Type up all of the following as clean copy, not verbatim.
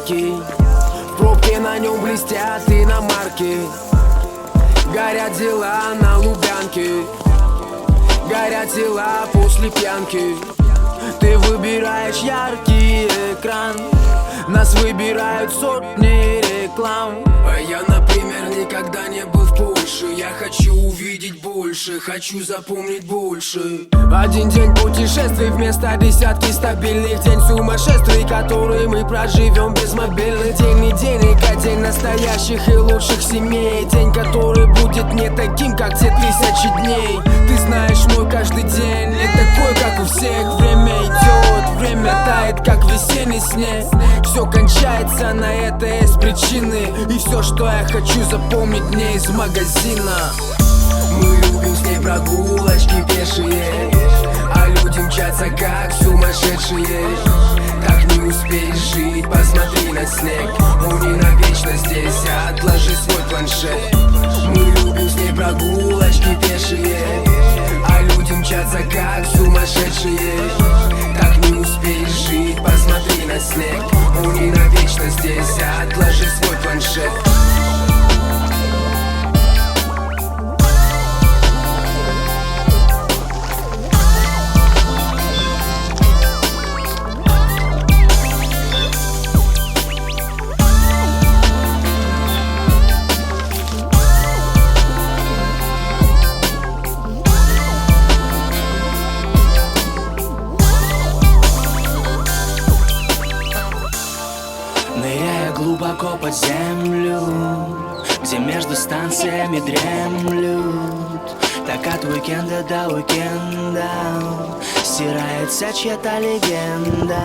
яркий. В пробке на нем блестят иномарки. Горят дела на Лубянке. Горят тела после пьянки. Ты выбираешь яркий экран. Нас выбирают сотни реклам. А я, например, никогда не был в Польше. Я хочу увидеть больше, хочу запомнить больше. Один день путешествий вместо десятки стабильных. День сумасшествий, который мы проживем без мобильных. День не денег, а день настоящих и лучших семей. День, который будет не таким, как те 1000 дней. Ты знаешь, мой каждый день не такой, как у всех. Время идет, время тает, как весенний снег. Все кончается, на это есть причины. И все, что я хочу запомнить, не из магазина. Мы любим с ней прогулочки пешие, а люди мчатся как сумасшедшие. Так не успеешь жить, посмотри на снег. Он не навечно здесь, отложи свой планшет. Мы любим с ней прогулочки пешие, а люди мчатся как сумасшедшие. Так не успеешь жить, посмотри на снег. Он не навечно здесь, отложи свой планшет. Ныряя глубоко под землю, где между станциями дремлют. Так от уикенда до уикенда стирается чья-то легенда.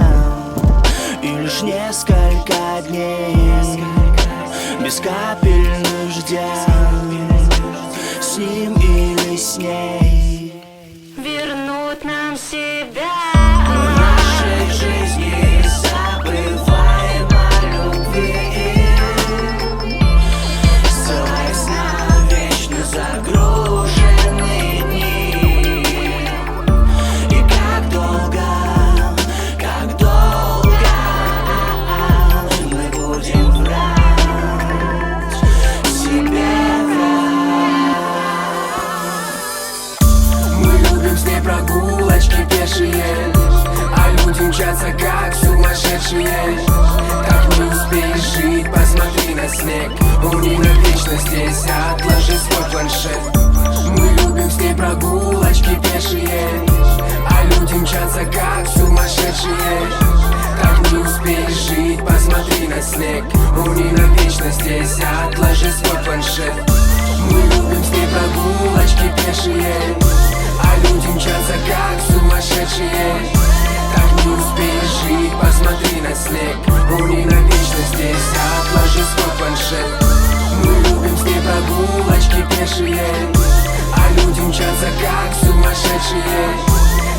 И лишь несколько дней без капель дождя, с ним или с ней вернут нам себя. В нашей жизни забываем о любви, ссылаясь на вечно загруженные дни. И как долго мы будем врать себе, Мы любим с ней прогулочки пешие, а люди мчатся как сумасшедшие. Так не успеешь жить, посмотри на снег. Он не навечно здесь, отложи свой планшет. Мы любим с ней прогулочки пешие, а люди мчатся как сумасшедшие. Так не успеешь жить, посмотри на снег. Он не навечно здесь, отложи свой планшет. Мы любим с ней прогулочки пешие, а люди мчатся как сумасшедшие. Так не успеешь жить, посмотри на снег. Он не навечно здесь, отложи свой планшет. Мы любим с ней прогулочки пешие, а люди мчатся как сумасшедшие.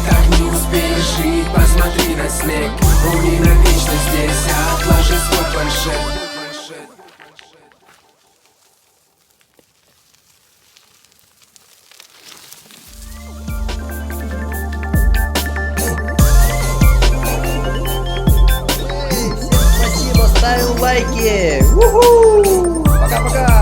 Так не успеешь жить, посмотри на снег. Он не навечно здесь, отложи свой планшет. Спасибо, ставим лайки. Пока-пока.